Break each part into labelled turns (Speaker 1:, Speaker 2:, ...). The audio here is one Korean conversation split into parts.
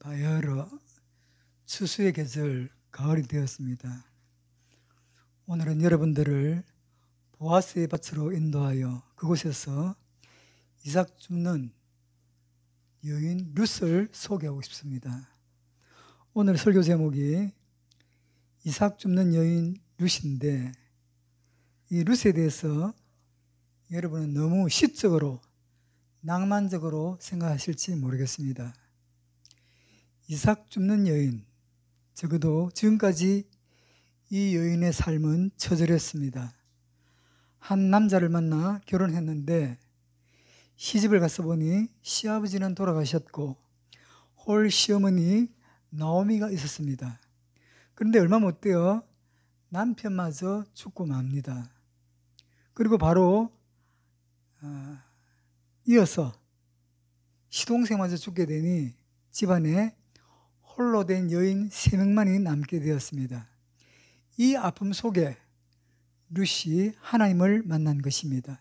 Speaker 1: 바야흐로 추수의 계절 가을이 되었습니다. 오늘은 여러분들을 보아스의 밭으로 인도하여 그곳에서 이삭 줍는 여인 룻을 소개하고 싶습니다. 오늘 설교 제목이 이삭 줍는 여인 룻인데, 이 룻에 대해서 여러분은 너무 시적으로 낭만적으로 생각하실지 모르겠습니다. 이삭 줍는 여인, 적어도 지금까지 이 여인의 삶은 처절했습니다. 한 남자를 만나 결혼했는데 시집을 가서 보니 시아버지는 돌아가셨고 홀 시어머니 나오미가 있었습니다. 그런데 얼마 못 되어 남편마저 죽고 맙니다. 그리고 바로 이어서 시동생마저 죽게 되니 집안에 홀로 된 여인 3명만이 남게 되었습니다. 이 아픔 속에 룻이 하나님을 만난 것입니다.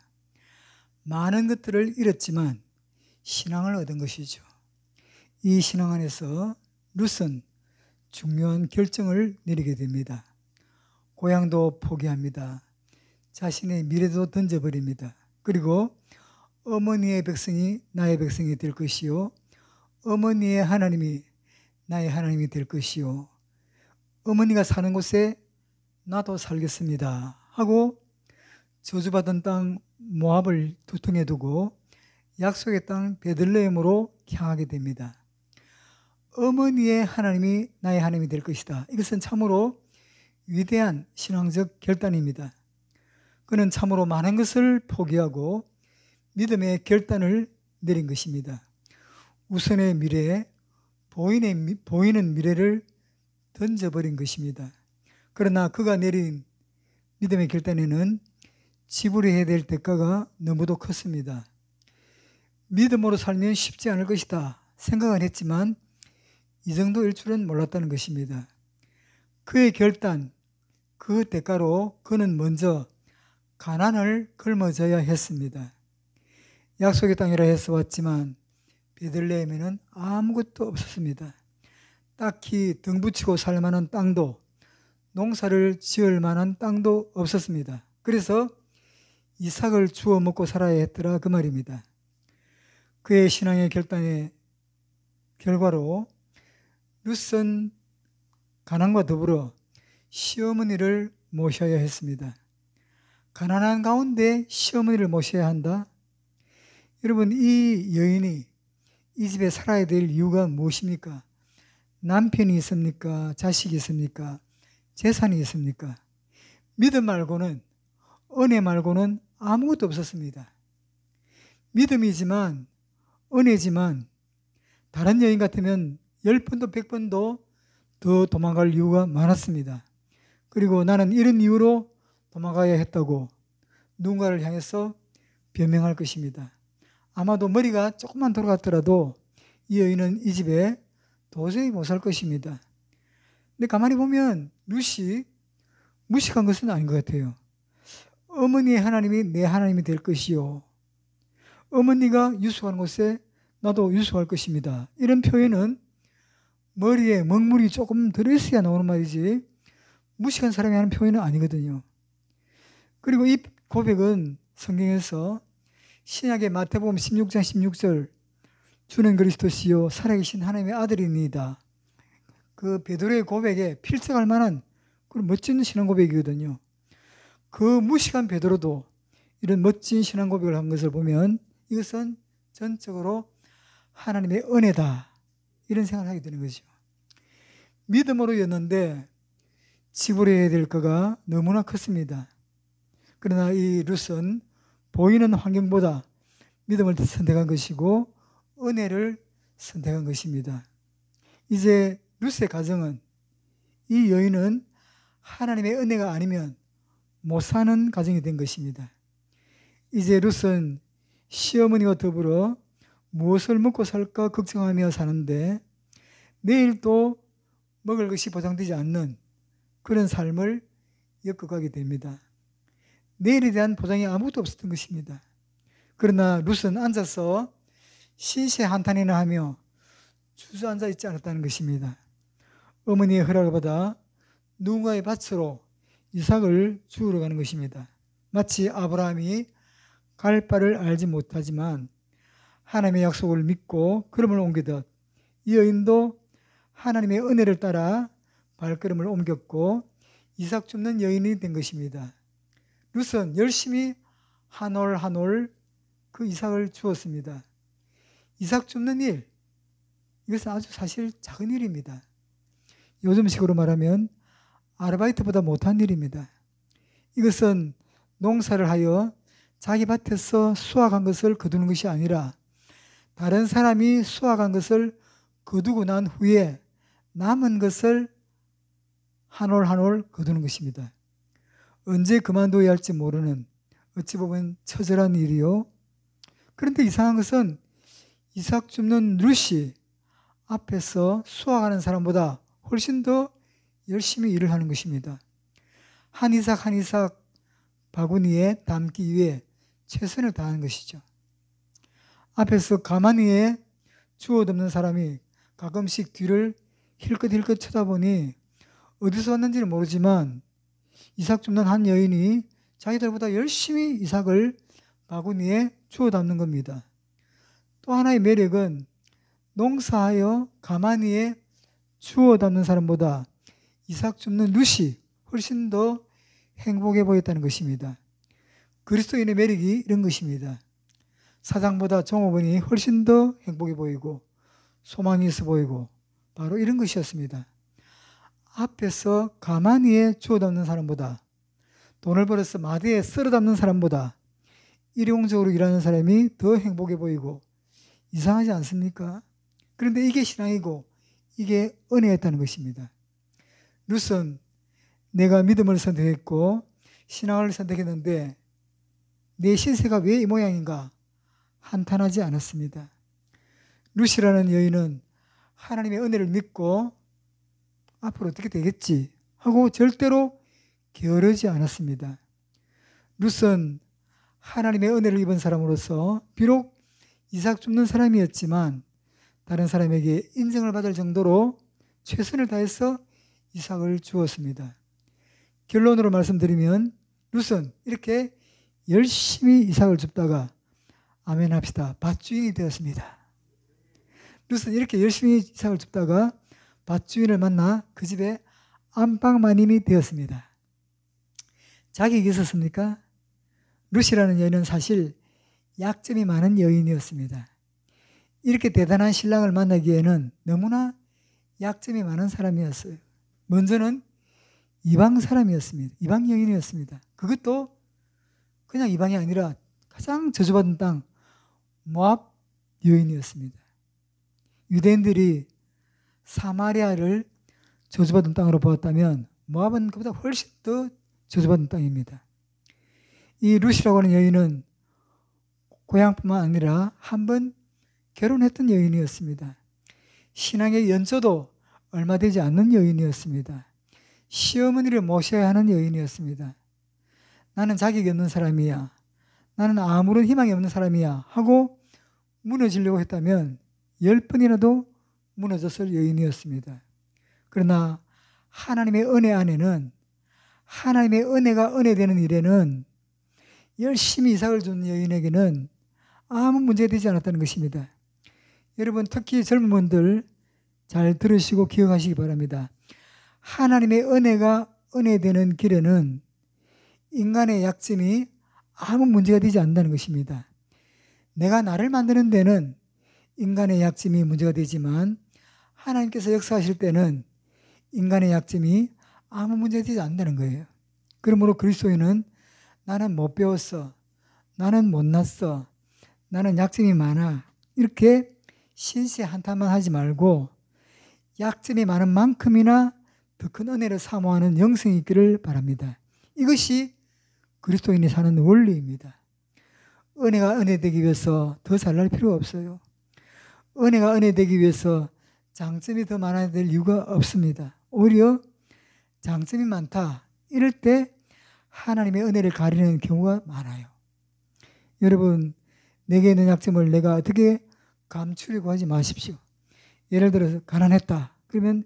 Speaker 1: 많은 것들을 잃었지만 신앙을 얻은 것이죠. 이 신앙 안에서 룻은 중요한 결정을 내리게 됩니다. 고향도 포기합니다. 자신의 미래도 던져버립니다. 그리고 어머니의 백성이 나의 백성이 될 것이요, 어머니의 하나님이 나의 하나님이 될 것이요, 어머니가 사는 곳에 나도 살겠습니다 하고 저주받은 땅 모압을 두통에 두고 약속의 땅 베들레헴으로 향하게 됩니다. 어머니의 하나님이 나의 하나님이 될 것이다. 이것은 참으로 위대한 신앙적 결단입니다. 그는 참으로 많은 것을 포기하고 믿음의 결단을 내린 것입니다. 우선의 미래에 보이는 미래를 던져버린 것입니다. 그러나 그가 내린 믿음의 결단에는 지불해야 될 대가가 너무도 컸습니다. 믿음으로 살면 쉽지 않을 것이다 생각은 했지만 이 정도일 줄은 몰랐다는 것입니다. 그의 결단, 그 대가로 그는 먼저 가난을 걸머져야 했습니다. 약속의 땅이라 해서 왔지만 베들레헴에는 아무것도 없었습니다. 딱히 등붙이고 살 만한 땅도, 농사를 지을 만한 땅도 없었습니다. 그래서 이삭을 주워 먹고 살아야 했더라 그 말입니다. 그의 신앙의 결단의 결과로 룻은 가난과 더불어 시어머니를 모셔야 했습니다. 가난한 가운데 시어머니를 모셔야 한다? 여러분, 이 여인이 이 집에 살아야 될 이유가 무엇입니까? 남편이 있습니까? 자식이 있습니까? 재산이 있습니까? 믿음 말고는, 은혜 말고는 아무것도 없었습니다. 믿음이지만, 은혜지만 다른 여인 같으면 10번도 100번도 더 도망갈 이유가 많았습니다. 그리고 나는 이런 이유로 도망가야 했다고 누군가를 향해서 변명할 것입니다. 아마도 머리가 조금만 돌아갔더라도 이 여인은 이 집에 도저히 못 살 것입니다. 근데 가만히 보면 룻이 무식한 것은 아닌 것 같아요. 어머니의 하나님이 내 하나님이 될 것이요, 어머니가 유숙하는 곳에 나도 유숙할 것입니다. 이런 표현은 머리에 먹물이 조금 들어있어야 나오는 말이지 무식한 사람이 하는 표현은 아니거든요. 그리고 이 고백은 성경에서 신약의 마태복음 16장 16절 주는 그리스도시요 살아계신 하나님의 아들이니이다, 그 베드로의 고백에 필적할 만한 그런 멋진 신앙 고백이거든요. 그 무식한 베드로도 이런 멋진 신앙 고백을 한 것을 보면 이것은 전적으로 하나님의 은혜다, 이런 생각을 하게 되는 거죠. 믿음으로 였는데 지불해야 될 거가 너무나 컸습니다. 그러나 이 룻은 보이는 환경보다 믿음을 선택한 것이고 은혜를 선택한 것입니다. 이제 룻의 가정은, 이 여인은 하나님의 은혜가 아니면 못 사는 가정이 된 것입니다. 이제 룻은 시어머니와 더불어 무엇을 먹고 살까 걱정하며 사는데 내일 또 먹을 것이 보장되지 않는 그런 삶을 엮어가게 됩니다. 내일에 대한 보장이 아무것도 없었던 것입니다. 그러나 룻은 앉아서 신세 한탄이나 하며 주저앉아 있지 않았다는 것입니다. 어머니의 허락을 받아 누군가의 밭으로 이삭을 주우러 가는 것입니다. 마치 아브라함이 갈 바를 알지 못하지만 하나님의 약속을 믿고 걸음을 옮기듯 이 여인도 하나님의 은혜를 따라 발걸음을 옮겼고 이삭 줍는 여인이 된 것입니다. 룻은 열심히 한 올 한 올 그 이삭을 주었습니다. 이삭 줍는 일, 이것은 아주 사실 작은 일입니다. 요즘식으로 말하면 아르바이트보다 못한 일입니다. 이것은 농사를 하여 자기 밭에서 수확한 것을 거두는 것이 아니라 다른 사람이 수확한 것을 거두고 난 후에 남은 것을 한 올 한 올 거두는 것입니다. 언제 그만둬야 할지 모르는 어찌 보면 처절한 일이요. 그런데 이상한 것은 이삭 줍는 룻이 앞에서 수확하는 사람보다 훨씬 더 열심히 일을 하는 것입니다. 한 이삭 한 이삭 바구니에 담기 위해 최선을 다하는 것이죠. 앞에서 가만히 주워 담는 사람이 가끔씩 뒤를 힐끗힐끗 쳐다보니 어디서 왔는지는 모르지만 이삭 줍는 한 여인이 자기들보다 열심히 이삭을 바구니에 주워 담는 겁니다. 또 하나의 매력은 농사하여 가만히 주워 담는 사람보다 이삭 줍는 룻이 훨씬 더 행복해 보였다는 것입니다. 그리스도인의 매력이 이런 것입니다. 사장보다 종업원이 훨씬 더 행복해 보이고 소망이 있어 보이고 바로 이런 것이었습니다. 앞에서 가만히 주워 담는 사람보다 돈을 벌어서 마대에 썰어 담는 사람보다 일용적으로 일하는 사람이 더 행복해 보이고 이상하지 않습니까? 그런데 이게 신앙이고 이게 은혜였다는 것입니다. 룻은 내가 믿음을 선택했고 신앙을 선택했는데 내 신세가 왜 이 모양인가 한탄하지 않았습니다. 룻이라는 여인은 하나님의 은혜를 믿고 앞으로 어떻게 되겠지 하고 절대로 게으르지 않았습니다. 룻은 하나님의 은혜를 입은 사람으로서 비록 이삭 줍는 사람이었지만 다른 사람에게 인정을 받을 정도로 최선을 다해서 이삭을 주었습니다. 결론으로 말씀드리면 룻은 이렇게 열심히 이삭을 줍다가 아멘 합시다. 밭주인이 되었습니다. 룻은 이렇게 열심히 이삭을 줍다가 밭주인을 만나 그 집에 안방마님이 되었습니다. 자격이 있었습니까? 룻이라는 여인은 사실 약점이 많은 여인이었습니다. 이렇게 대단한 신랑을 만나기에는 너무나 약점이 많은 사람이었어요. 먼저는 이방 사람이었습니다. 이방 여인이었습니다. 그것도 그냥 이방이 아니라 가장 저주받은 땅 모압 여인이었습니다. 유대인들이 사마리아를 저주받은 땅으로 보았다면 모압은 그보다 훨씬 더 저주받은 땅입니다. 이 룻이라고 하는 여인은 고향뿐만 아니라 한 번 결혼했던 여인이었습니다. 신앙의 연초도 얼마 되지 않는 여인이었습니다. 시어머니를 모셔야 하는 여인이었습니다. 나는 자격이 없는 사람이야. 나는 아무런 희망이 없는 사람이야 하고 무너지려고 했다면 10번이라도 무너졌을 여인이었습니다. 그러나 하나님의 은혜 안에는 하나님의 은혜가 은혜되는 일에는 열심히 이삭을 준 여인에게는 아무 문제가 되지 않았다는 것입니다. 여러분 특히 젊은 분들 잘 들으시고 기억하시기 바랍니다. 하나님의 은혜가 은혜되는 길에는 인간의 약점이 아무 문제가 되지 않는다는 것입니다. 내가 나를 만드는 데는 인간의 약점이 문제가 되지만 하나님께서 역사하실 때는 인간의 약점이 아무 문제가 되지 않는다는 거예요. 그러므로 그리스도인은 나는 못 배웠어, 나는 못났어, 나는 약점이 많아 이렇게 신세 한탄만 하지 말고 약점이 많은 만큼이나 더 큰 은혜를 사모하는 영성이 있기를 바랍니다. 이것이 그리스도인이 사는 원리입니다. 은혜가 은혜되기 위해서 더 잘날 필요가 없어요. 은혜가 은혜되기 위해서 장점이 더 많아야 될 이유가 없습니다. 오히려 장점이 많다 이럴 때 하나님의 은혜를 가리는 경우가 많아요. 여러분 내게 있는 약점을 내가 어떻게 감추려고 하지 마십시오. 예를 들어서 가난했다. 그러면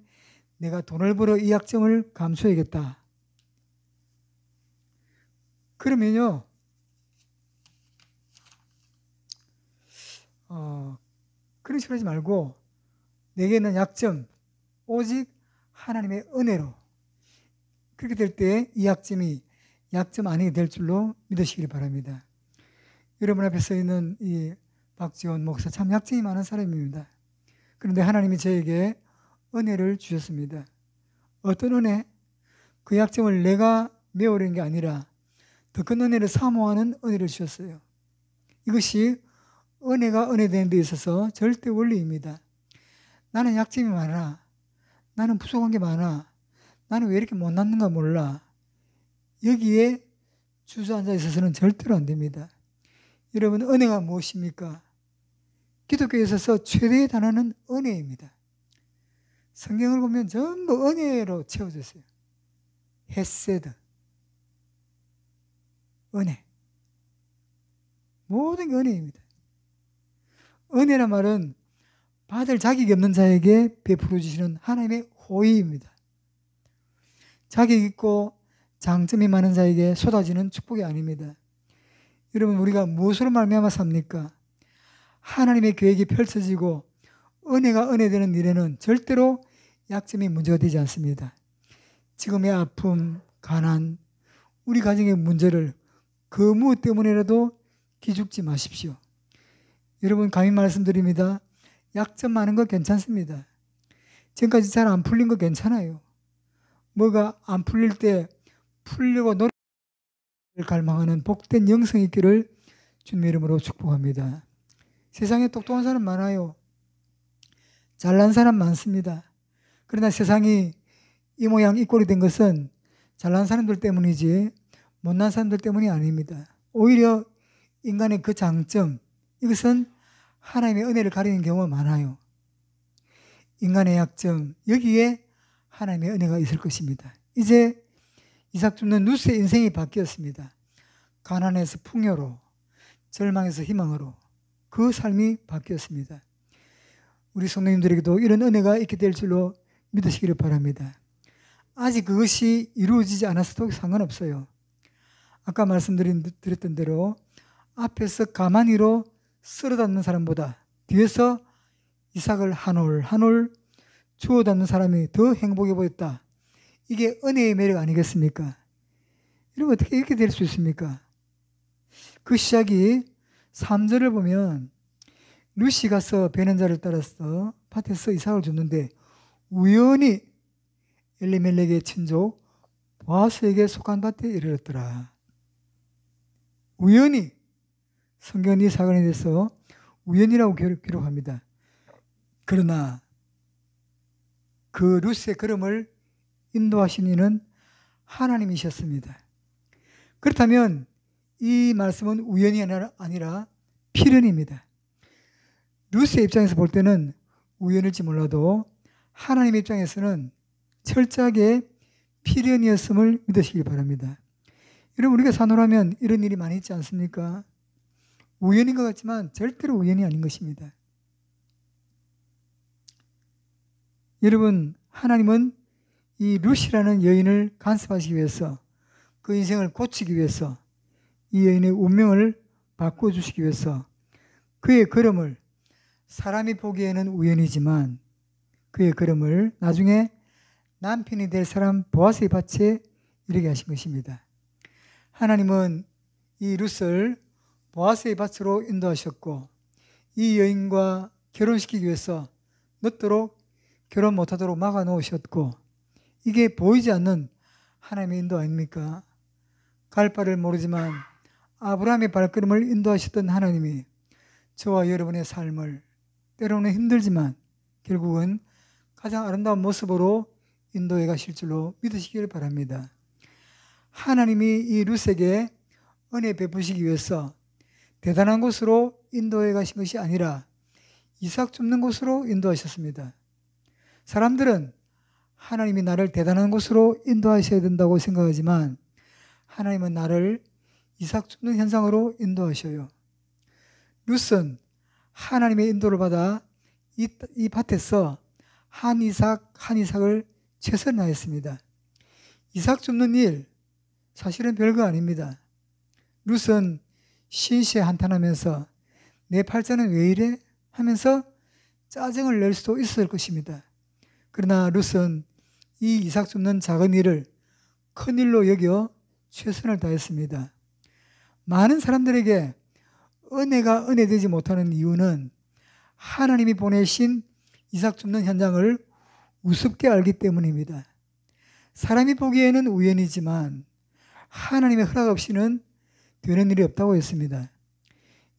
Speaker 1: 내가 돈을 벌어 이 약점을 감수해야겠다. 그러면요, 그런 식으로 하지 말고 내게 있는 약점, 오직 하나님의 은혜로, 그렇게 될 때 이 약점이 약점 아니게 될 줄로 믿으시길 바랍니다. 여러분 앞에 서 있는 이 박지원 목사 참 약점이 많은 사람입니다. 그런데 하나님이 저에게 은혜를 주셨습니다. 어떤 은혜? 그 약점을 내가 메우려는 게 아니라 더 큰 은혜를 사모하는 은혜를 주셨어요. 이것이 은혜가 은혜되는 데 있어서 절대 원리입니다. 나는 약점이 많아. 나는 부족한 게 많아. 나는 왜 이렇게 못났는가 몰라. 여기에 주저앉아 있어서는 절대로 안 됩니다. 여러분, 은혜가 무엇입니까? 기독교에 있어서 최대의 단어는 은혜입니다. 성경을 보면 전부 은혜로 채워져 있어요. 헤세드, 은혜. 모든 게 은혜입니다. 은혜란 말은 받을 자격이 없는 자에게 베풀어 주시는 하나님의 호의입니다. 자격 있고 장점이 많은 자에게 쏟아지는 축복이 아닙니다. 여러분, 우리가 무엇으로 말미암아 삽니까? 하나님의 계획이 펼쳐지고 은혜가 은혜되는 일에는 절대로 약점이 문제가 되지 않습니다. 지금의 아픔, 가난, 우리 가정의 문제를 그 무엇 때문에라도 기죽지 마십시오. 여러분, 감히 말씀드립니다. 약점 많은 거 괜찮습니다. 지금까지 잘 안 풀린 거 괜찮아요. 뭐가 안 풀릴 때 풀려고 노력을 갈망하는 복된 영성이 있기를 주님의 이름으로 축복합니다. 세상에 똑똑한 사람 많아요. 잘난 사람 많습니다. 그러나 세상이 이 모양 이 꼴이 된 것은 잘난 사람들 때문이지 못난 사람들 때문이 아닙니다. 오히려 인간의 그 장점, 이것은 하나님의 은혜를 가리는 경우가 많아요. 인간의 약점, 여기에 하나님의 은혜가 있을 것입니다. 이제 이삭 줍는 루스의 인생이 바뀌었습니다. 가난에서 풍요로, 절망에서 희망으로 그 삶이 바뀌었습니다. 우리 성도님들에게도 이런 은혜가 있게 될 줄로 믿으시기를 바랍니다. 아직 그것이 이루어지지 않았어도 상관없어요. 아까 말씀드렸던 대로 앞에서 가만히로 쓸어담는 사람보다 뒤에서 이삭을 한 올 한 올 주워 담는 사람이 더 행복해 보였다. 이게 은혜의 매력 아니겠습니까? 여러분, 어떻게 이렇게 될 수 있습니까? 그 시작이 3절을 보면 루시 가서 베는 자를 따라서 밭에서 이삭을 줬는데 우연히 엘리멜렉의 친족 보아스에게 속한 밭에 이르렀더라. 우연히, 성경은 이 사건에 대해서 우연이라고 기록합니다. 그러나 그 루스의 걸음을 인도하신 이는 하나님이셨습니다. 그렇다면 이 말씀은 우연이 아니라 필연입니다. 루스의 입장에서 볼 때는 우연일지 몰라도 하나님의 입장에서는 철저하게 필연이었음을 믿으시기 바랍니다. 여러분, 우리가 산호라면 이런 일이 많이 있지 않습니까? 우연인 것 같지만 절대로 우연이 아닌 것입니다. 여러분, 하나님은 이 루시라는 여인을 간섭하시기 위해서, 그 인생을 고치기 위해서, 이 여인의 운명을 바꿔주시기 위해서 그의 걸음을, 사람이 보기에는 우연이지만 그의 걸음을 나중에 남편이 될 사람 보아스의 밭에 이르게 하신 것입니다. 하나님은 이 룻을 보아스의 밭으로 인도하셨고 이 여인과 결혼시키기 위해서 늦도록 결혼 못하도록 막아놓으셨고, 이게 보이지 않는 하나님의 인도 아닙니까? 갈 바를 모르지만 아브라함의 발걸음을 인도하셨던 하나님이 저와 여러분의 삶을 때로는 힘들지만 결국은 가장 아름다운 모습으로 인도해 가실 줄로 믿으시길 바랍니다. 하나님이 이 룻에게 은혜 베푸시기 위해서 대단한 곳으로 인도해 가신 것이 아니라 이삭 줍는 곳으로 인도하셨습니다. 사람들은 하나님이 나를 대단한 곳으로 인도하셔야 된다고 생각하지만 하나님은 나를 이삭 줍는 현상으로 인도하셔요. 룻은 하나님의 인도를 받아 이 밭에서 한 이삭을 최선을 다했습니다. 이삭 줍는 일 사실은 별거 아닙니다. 룻은 신시에 한탄하면서 내 팔자는 왜 이래? 하면서 짜증을 낼 수도 있었을 것입니다. 그러나 룻은 이 이삭 줍는 작은 일을 큰 일로 여겨 최선을 다했습니다. 많은 사람들에게 은혜가 은혜되지 못하는 이유는 하나님이 보내신 이삭 줍는 현장을 우습게 알기 때문입니다. 사람이 보기에는 우연이지만 하나님의 허락 없이는 되는 일이 없다고 했습니다.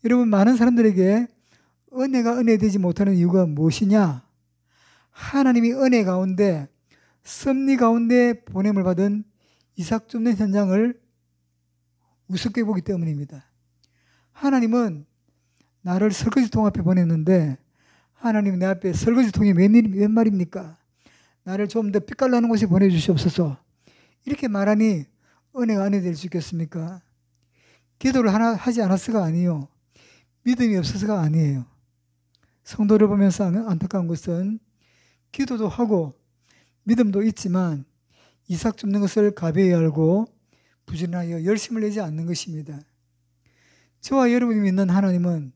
Speaker 1: 여러분, 많은 사람들에게 은혜가 은혜되지 못하는 이유가 무엇이냐? 하나님이 은혜 가운데, 섭리 가운데 보냄을 받은 이삭 줍는 현장을 우습게 보기 때문입니다. 하나님은 나를 설거지통 앞에 보냈는데 하나님 내 앞에 설거지통이 웬 말입니까? 나를 좀 더 빛깔나는 곳에 보내주시옵소서. 이렇게 말하니 은혜가 은혜될 수 있겠습니까? 기도를 하지 않았어가 아니요, 믿음이 없어서가 아니에요. 성도를 보면서 안타까운 것은 기도도 하고 믿음도 있지만 이삭 줍는 것을 가벼이 알고 부지런하여 열심을 내지 않는 것입니다. 저와 여러분이 믿는 하나님은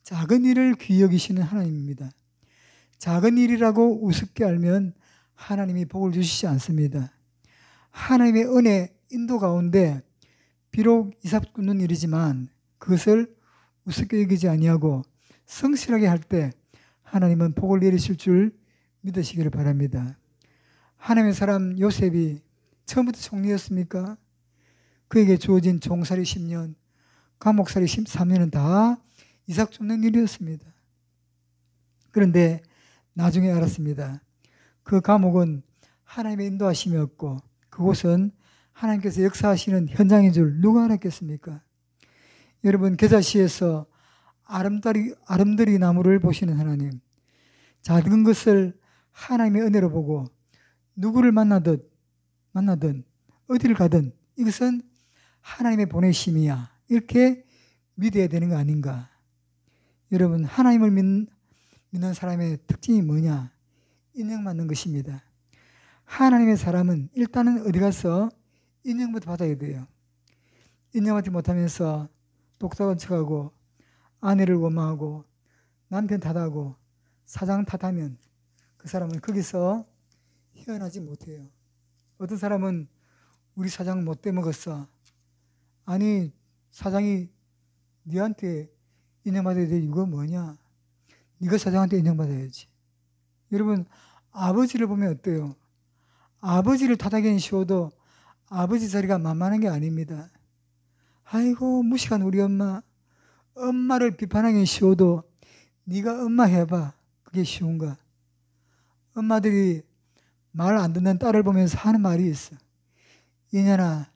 Speaker 1: 작은 일을 귀히 여기시는 하나님입니다. 작은 일이라고 우습게 알면 하나님이 복을 주시지 않습니다. 하나님의 은혜 인도 가운데 비록 이삭 줍는 일이지만 그것을 우습게 여기지 아니하고 성실하게 할 때 하나님은 복을 내리실 줄 믿으시기를 바랍니다. 하나님의 사람 요셉이 처음부터 총리였습니까? 그에게 주어진 종살이 10년, 감옥살이 13년은 다 이삭 줍는 일이었습니다. 그런데 나중에 알았습니다. 그 감옥은 하나님의 인도하심이었고 그곳은 하나님께서 역사하시는 현장인 줄 누가 알았겠습니까? 여러분, 계자시에서 아름다리 나무를 보시는 하나님, 작은 것을 하나님의 은혜로 보고 누구를 만나든 어디를 가든 이것은 하나님의 보내심이야, 이렇게 믿어야 되는 거 아닌가? 여러분, 하나님을 믿는 사람의 특징이 뭐냐? 인정받는 것입니다. 하나님의 사람은 일단은 어디 가서 인정부터 받아야 돼요. 인정받지 못하면서 똑똑한 척하고 아내를 원망하고 남편 탓하고 사장 탓하면 그 사람은 거기서 헤어나지 못해요. 어떤 사람은 우리 사장 못돼 먹었어. 아니, 사장이 네한테 인정받아야 될 이유가 뭐냐? 네가 사장한테 인정받아야지. 여러분, 아버지를 보면 어때요? 아버지를 탓하기는 쉬워도 아버지 자리가 만만한 게 아닙니다. 아이고, 무식한 우리 엄마를 비판하기는 쉬워도 네가 엄마 해봐. 그게 쉬운가? 엄마들이 말 안 듣는 딸을 보면서 하는 말이 있어. 이년아,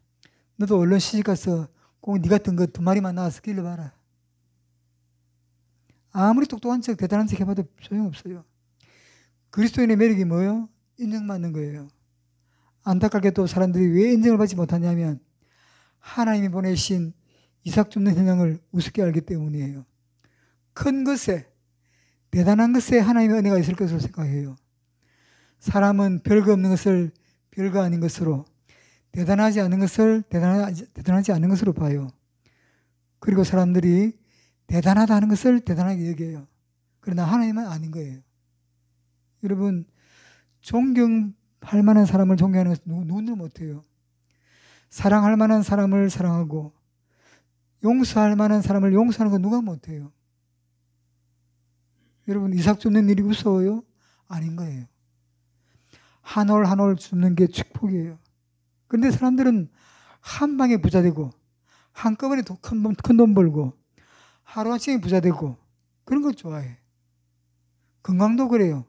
Speaker 1: 너도 얼른 시집가서 꼭 네 같은 거 2마리만 낳아서 길러봐라. 아무리 똑똑한 척 대단한 척 해봐도 소용없어요. 그리스도인의 매력이 뭐예요? 인정받는 거예요. 안타깝게도 사람들이 왜 인정을 받지 못하냐면 하나님이 보내신 이삭 줍는 현장을 우습게 알기 때문이에요. 큰 것에, 대단한 것에 하나님의 은혜가 있을 것으로 생각해요. 사람은 별거 없는 것을 별거 아닌 것으로, 대단하지 않은 것을 대단하지 않은 것으로 봐요. 그리고 사람들이 대단하다는 것을 대단하게 여겨요. 그러나 하나님은 아닌 거예요. 여러분, 존경할 만한 사람을 존경하는 것은 누구도 못해요. 사랑할 만한 사람을 사랑하고 용서할 만한 사람을 용서하는 건 누가 못해요. 여러분, 이삭 줍는 일이 무서워요? 아닌 거예요. 한 올 한 올 줍는 게 축복이에요. 그런데 사람들은 한 방에 부자 되고 한꺼번에 큰 돈 벌고 하루아침에 부자 되고 그런 걸 좋아해. 건강도 그래요.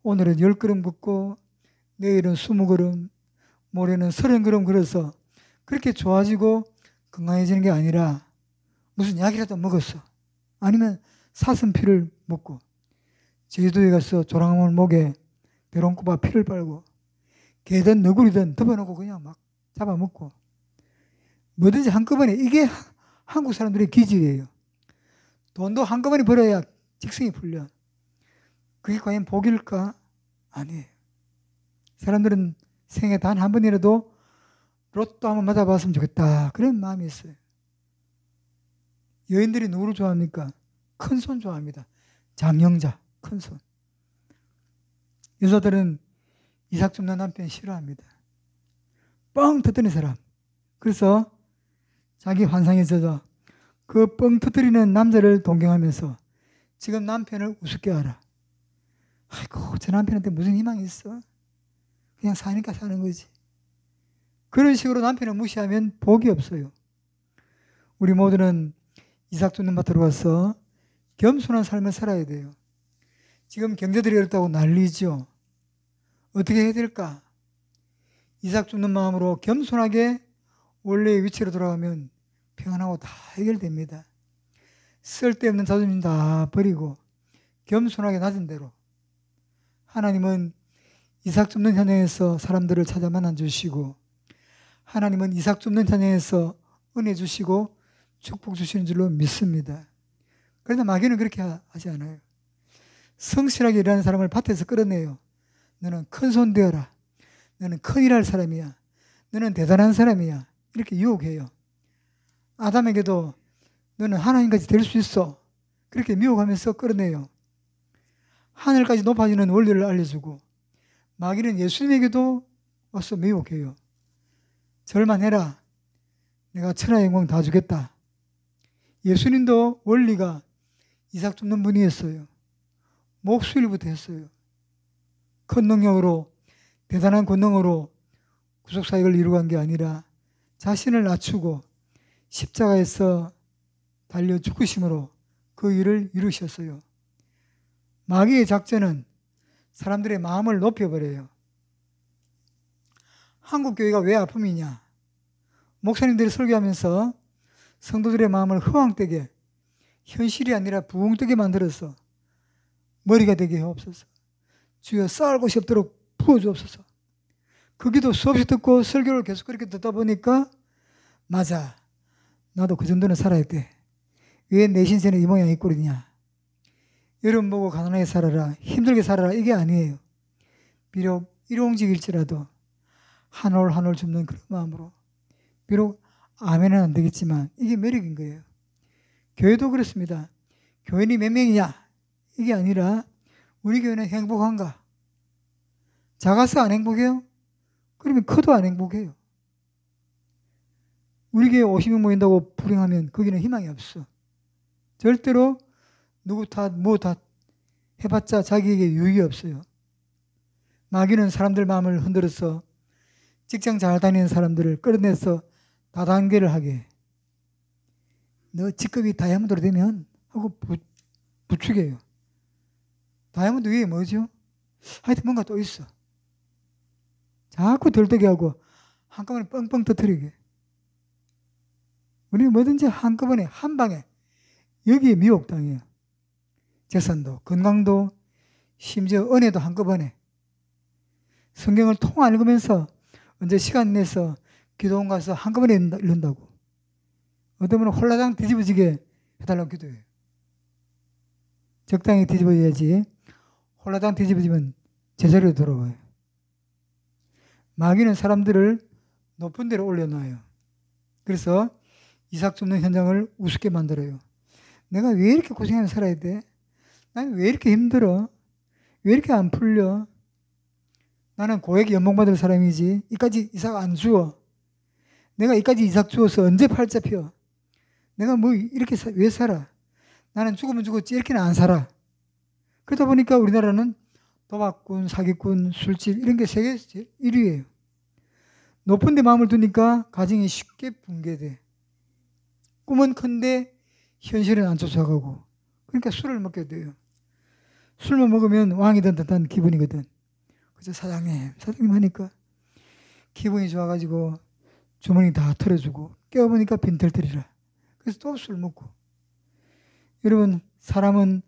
Speaker 1: 오늘은 10걸음 걷고 내일은 20걸음, 모레는 30걸음 걸어서 그렇게 좋아지고 건강해지는 게 아니라 무슨 약이라도 먹었어. 아니면 사슴피를 먹고 제주도에 가서 조랑말 목에 대롱꼬바 피를 빨고 개든 너구리든 덮어놓고 그냥 막 잡아먹고 뭐든지 한꺼번에. 이게 한국 사람들의 기질이에요. 돈도 한꺼번에 벌어야 직성이 풀려. 그게 과연 복일까? 아니에요. 사람들은 생애 단 한 번이라도 로또 한번 맞아봤으면 좋겠다. 그런 마음이 있어요. 여인들이 누구를 좋아합니까? 큰손 좋아합니다. 장영자, 큰손. 여자들은 이삭 줍는 남편 싫어합니다. 뻥 터뜨리는 사람. 그래서 자기 환상에 젖어 그 뻥 터뜨리는 남자를 동경하면서 지금 남편을 우습게 하라. 아이고, 저 남편한테 무슨 희망이 있어? 그냥 사니까 사는 거지. 그런 식으로 남편을 무시하면 복이 없어요. 우리 모두는 이삭 줍는 밭으로 가서 겸손한 삶을 살아야 돼요. 지금 경제들이 어렵다고 난리죠. 어떻게 해야 될까? 이삭 줍는 마음으로 겸손하게 원래의 위치로 돌아가면 평안하고 다 해결됩니다. 쓸데없는 자존심 다 버리고 겸손하게 낮은 대로. 하나님은 이삭 줍는 현장에서 사람들을 찾아 만나주시고, 하나님은 이삭 줍는 현장에서 은혜 주시고 축복 주시는 줄로 믿습니다. 그러나 마귀는 그렇게 하지 않아요. 성실하게 일하는 사람을 밭에서 끌어내요. 너는 큰 손 되어라. 너는 큰 일할 사람이야. 너는 대단한 사람이야. 이렇게 유혹해요. 아담에게도 너는 하나님까지 될 수 있어. 그렇게 미혹하면서 끌어내요. 하늘까지 높아지는 원리를 알려주고, 마귀는 예수님에게도 와서 미혹해요. 절만 해라. 내가 천하의 영광 다 주겠다. 예수님도 원리가 이삭 줍는 분이었어요. 목수일부터 했어요. 큰 능력으로, 대단한 권능으로 구속사역을 이루고 간 게 아니라 자신을 낮추고 십자가에서 달려 죽으심으로 그 일을 이루셨어요. 마귀의 작전은 사람들의 마음을 높여버려요. 한국교회가 왜 아픔이냐? 목사님들이 설교하면서 성도들의 마음을 허황되게, 현실이 아니라 부흥되게 만들어서 머리가 되게 하옵소서. 주여 쌓을 곳이 없도록 부어주옵소서. 그 기도 수없이 듣고 설교를 계속 그렇게 듣다 보니까 맞아, 나도 그 정도는 살아야 돼. 왜 내 신세는 이 모양 이 꼴이냐? 여러분 보고 가난하게 살아라, 힘들게 살아라, 이게 아니에요. 비록 일용직일지라도 한 올 한 올 줍는 그런 마음으로, 비록 아멘은 안 되겠지만 이게 매력인 거예요. 교회도 그렇습니다. 교인이 몇 명이냐? 이게 아니라 우리 교회는 행복한가? 작아서 안 행복해요? 그러면 커도 안 행복해요. 우리 교회 50명 모인다고 불행하면 거기는 희망이 없어. 절대로 누구 탓, 뭐 탓 해봤자 자기에게 유익이 없어요. 마귀는 사람들 마음을 흔들어서 직장 잘 다니는 사람들을 끌어내서 다단계를 하게 해. 너 직급이 다이아몬드로 되면 하고 부추겨요. 다이아몬드 위에 뭐죠? 하여튼 뭔가 또 있어. 자꾸 덜떡이 하고 한꺼번에 뻥뻥 터뜨리게. 우리는 뭐든지 한꺼번에 한 방에 여기에 미혹당해요. 재산도, 건강도, 심지어 은혜도 한꺼번에. 성경을 통 읽으면서 언제 시간 내서 기도원 가서 한꺼번에 읽는다고. 어떤 분은 홀라당 뒤집어지게 해달라고 기도해요. 적당히 뒤집어야지 홀라당 뒤집어지면 제자리로 돌아와요. 마귀는 사람들을 높은 데로 올려놔요. 그래서 이삭 줍는 현장을 우습게 만들어요. 내가 왜 이렇게 고생하며 살아야 돼? 나는 왜 이렇게 힘들어? 왜 이렇게 안 풀려? 나는 고액 연봉받을 사람이지 이까지 이삭 안 주어. 내가 이까지 이삭 주어서 언제 팔자 펴? 내가 뭐 이렇게 왜 살아? 나는 죽으면 죽었지 이렇게는 안 살아. 그러다 보니까 우리나라는 도박꾼, 사기꾼, 술집 이런 게 세계 1위예요. 높은 데 마음을 두니까 가정이 쉽게 붕괴돼. 꿈은 큰데 현실은 안 쫓아가고. 그러니까 술을 먹게 돼요. 술만 먹으면 왕이든 듯한 기분이거든. 그래서 사장님 하니까 기분이 좋아가지고 주머니 다 털어주고 깨워보니까 빈털터리라. 그래서 또 술 먹고. 여러분, 사람은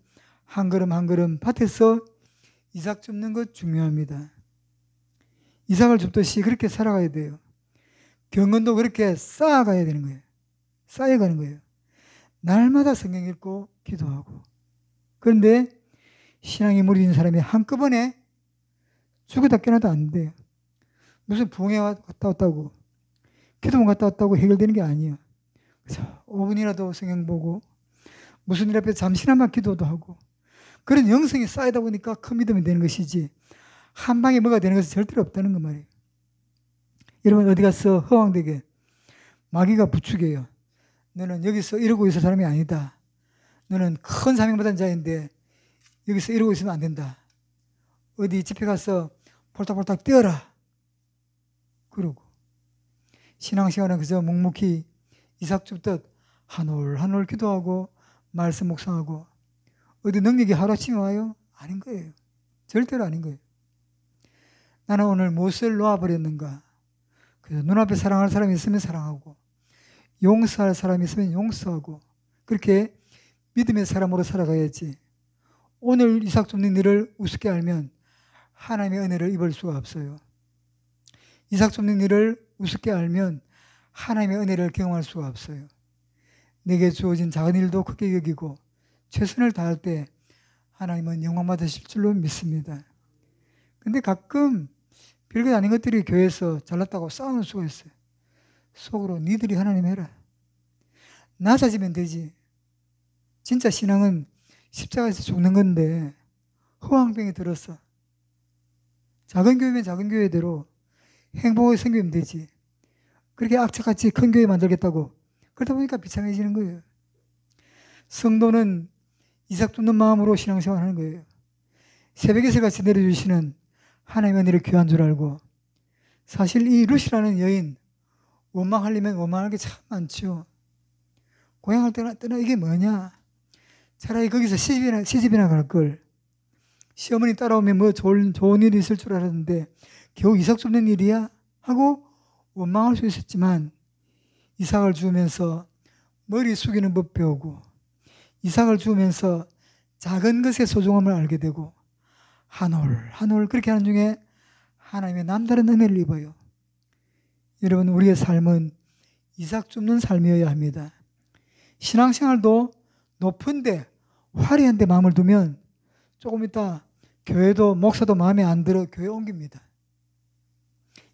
Speaker 1: 한 걸음 한 걸음 밭에서 이삭 줍는 것 중요합니다. 이삭을 줍듯이 그렇게 살아가야 돼요. 경건도 그렇게 쌓아가야 되는 거예요. 쌓여가는 거예요. 날마다 성경 읽고 기도하고. 그런데 신앙이 무너진 사람이 한꺼번에 죽었다 깨어나도 안 돼요. 무슨 부흥회 갔다 왔다고, 기도원 갔다 왔다고 해결되는 게 아니에요. 그래서 5분이라도 성경 보고 무슨 일 앞에 잠시나마 기도도 하고 그런 영성이 쌓이다 보니까 큰 믿음이 되는 것이지 한 방에 뭐가 되는 것은 절대로 없다는 거 말이에요. 여러분 어디 가서 허황되게 마귀가 부추겨요. 너는 여기서 이러고 있을 사람이 아니다. 너는 큰 사명 받은 자인데 여기서 이러고 있으면 안 된다. 어디 집에 가서 폴딱폴딱 뛰어라. 그러고 신앙생활은 그저 묵묵히 이삭 줍듯 한 올 한 올 기도하고 말씀 묵상하고 어디 능력이 하루아침에 와요? 아닌 거예요. 절대로 아닌 거예요. 나는 오늘 무엇을 놓아버렸는가? 그래서 눈앞에 사랑할 사람이 있으면 사랑하고 용서할 사람이 있으면 용서하고 그렇게 믿음의 사람으로 살아가야지. 오늘 이삭 줍는 일을 우습게 알면 하나님의 은혜를 입을 수가 없어요. 이삭 줍는 일을 우습게 알면 하나님의 은혜를 경험할 수가 없어요. 내게 주어진 작은 일도 크게 여기고 최선을 다할 때 하나님은 영광 받으실 줄로 믿습니다. 근데 가끔 별것 아닌 것들이 교회에서 잘났다고 싸우는 수가 있어요. 속으로 니들이 하나님 해라. 낮아지면 되지. 진짜 신앙은 십자가에서 죽는 건데 허황병이 들었어. 작은 교회면 작은 교회대로 행복하게 생기면 되지. 그렇게 악착같이 큰 교회 만들겠다고 그러다 보니까 비참해지는 거예요. 성도는 이삭 줍는 마음으로 신앙생활 하는 거예요. 새벽에서 같이 내려주시는 하나님의 은혜를 귀한 줄 알고 사실 이 룻이라는 여인 원망하려면 원망할 게 참 많죠. 고향을 떠나 이게 뭐냐. 차라리 거기서 시집이나 갈 걸. 시어머니 따라오면 뭐 좋은 일이 있을 줄 알았는데 겨우 이삭 줍는 일이야? 하고 원망할 수 있었지만 이삭을 주우면서 머리 숙이는 법 배우고 이삭을 주우면서 작은 것의 소중함을 알게 되고 한 올 한 올 그렇게 하는 중에 하나님의 남다른 은혜를 입어요. 여러분 우리의 삶은 이삭 줍는 삶이어야 합니다. 신앙생활도 높은데 화려한 데 마음을 두면 조금 있다 교회도 목사도 마음에 안 들어 교회 옮깁니다.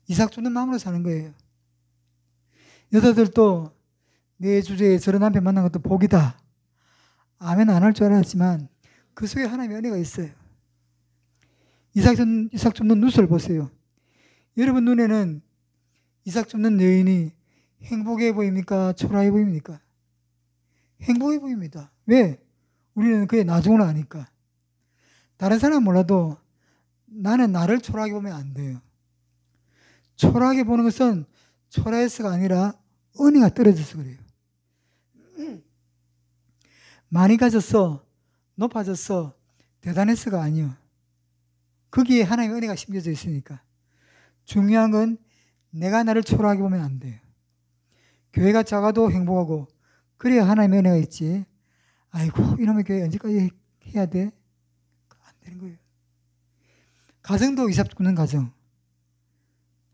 Speaker 1: 이삭 줍는 마음으로 사는 거예요. 여자들도 내 주제에 저런 남편 만난 것도 복이다. 아멘 안 할 줄 알았지만 그 속에 하나님의 은혜가 있어요. 이삭 줍는 룻을 보세요. 여러분 눈에는 이삭 줍는 여인이 행복해 보입니까? 초라해 보입니까? 행복해 보입니다. 왜? 우리는 그의 나중을 아니까. 다른 사람은 몰라도 나는 나를 초라하게 보면 안 돼요. 초라하게 보는 것은 초라해서가 아니라 은혜가 떨어져서 그래요. 많이 가졌어, 높아졌어, 대단해서가 아니요. 거기에 하나님의 은혜가 심겨져 있으니까. 중요한 건 내가 나를 초라하게 보면 안 돼요. 교회가 작아도 행복하고 그래야 하나님의 은혜가 있지. 아이고 이놈의 교회 언제까지 해야 돼? 안 되는 거예요. 가정도 이삭 줍는 가정.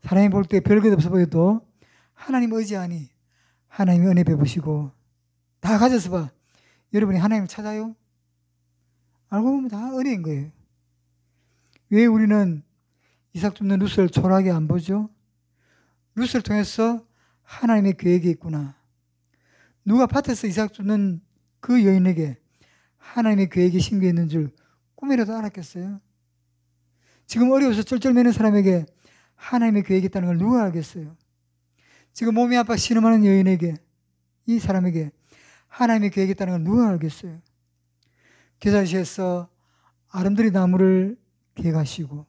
Speaker 1: 사람이 볼 때 별것 없어 보여도 하나님 의지하니 하나님의 은혜 베푸시고 다 가져서 봐. 여러분이 하나님을 찾아요? 알고 보면 다 은혜인 거예요. 왜 우리는 이삭 줍는 룻을 초라하게 안 보죠? 룻을 통해서 하나님의 계획이 있구나. 누가 밭에서 이삭 줍는 그 여인에게 하나님의 계획이 심겨 있는 줄 꿈이라도 알았겠어요? 지금 어려워서 쩔쩔매는 사람에게 하나님의 계획이 있다는 걸 누가 알겠어요? 지금 몸이 아파 신음하는 여인에게, 이 사람에게 하나님의 계획이 있다는 걸 누가 알겠어요? 게사시에서 아름드리 나무를 계획하시고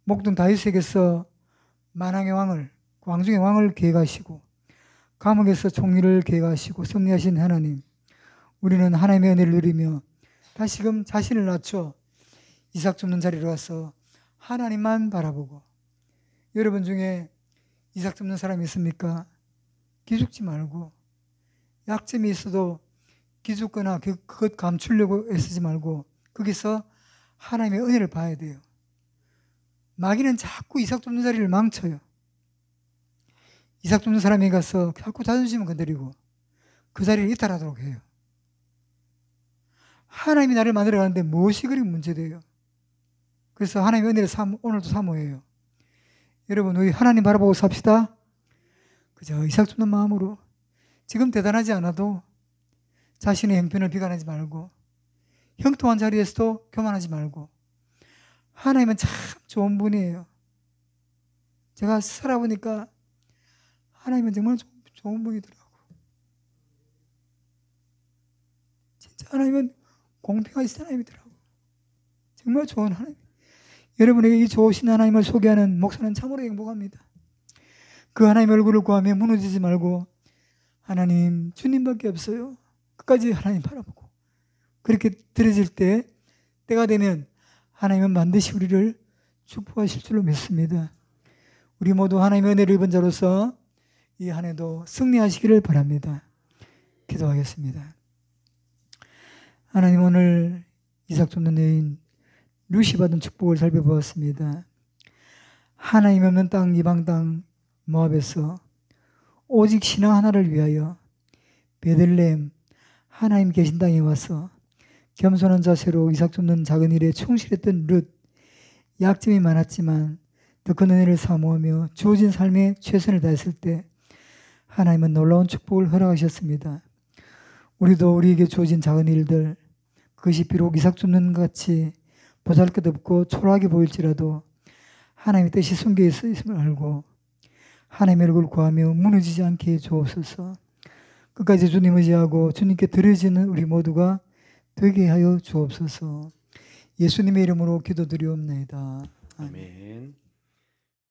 Speaker 1: 목동 다윗에게서 만왕의 왕을, 왕중의 왕을 계획하시고 감옥에서 총리를 계획하시고 섭리하신 하나님, 우리는 하나님의 은혜를 누리며 다시금 자신을 낮춰 이삭 줍는 자리로 와서 하나님만 바라보고. 여러분 중에 이삭 줍는 사람이 있습니까? 기죽지 말고, 약점이 있어도 기죽거나 그것 감추려고 애쓰지 말고 거기서 하나님의 은혜를 봐야 돼요. 마귀는 자꾸 이삭 줍는 자리를 망쳐요. 이삭 줍는 사람이 가서 자꾸 자존심을 건드리고 그 자리를 이탈하도록 해요. 하나님이 나를 만들어 가는데 무엇이 그리 문제돼요? 그래서 하나님의 은혜를 오늘도 사모해요. 여러분, 우리 하나님 바라보고 삽시다. 그저 이삭 줍는 마음으로 지금 대단하지 않아도 자신의 형편을 비관하지 말고 형통한 자리에서도 교만하지 말고 하나님은 참 좋은 분이에요. 제가 살아보니까 하나님은 정말 좋은 분이더라고. 진짜 하나님은 공평하신 하나님이더라고. 정말 좋은 하나님. 여러분에게 이 좋으신 하나님을 소개하는 목사는 참으로 행복합니다. 그 하나님 얼굴을 구하며 무너지지 말고 하나님 주님밖에 없어요. 끝까지 하나님 바라보고 그렇게 들어질 때가 되면 하나님은 반드시 우리를 축복하실 줄로 믿습니다. 우리 모두 하나님의 은혜를 입은 자로서 이 한 해도 승리하시기를 바랍니다. 기도하겠습니다. 하나님, 오늘 이삭 줍는 여인 룻이 받은 축복을 살펴보았습니다. 하나님 없는 땅, 이방 땅 모압에서 오직 신앙 하나를 위하여 베들레헴 하나님 계신 땅에 와서 겸손한 자세로 이삭 줍는 작은 일에 충실했던 룻. 약점이 많았지만 더 큰 은혜를 사모하며 주어진 삶에 최선을 다했을 때 하나님은 놀라운 축복을 허락하셨습니다. 우리도 우리에게 주어진 작은 일들, 그것이 비록 이삭 줍는 것 같이 보잘것없고 초라하게 보일지라도 하나님의 뜻이 숨겨 있음을 알고 하나님의 얼굴을 구하며 무너지지 않게 해 주옵소서. 끝까지 주님 의지하고 주님께 드려지는 우리 모두가 되게 하여 주옵소서. 예수님의 이름으로 기도드리옵나이다.
Speaker 2: 아멘.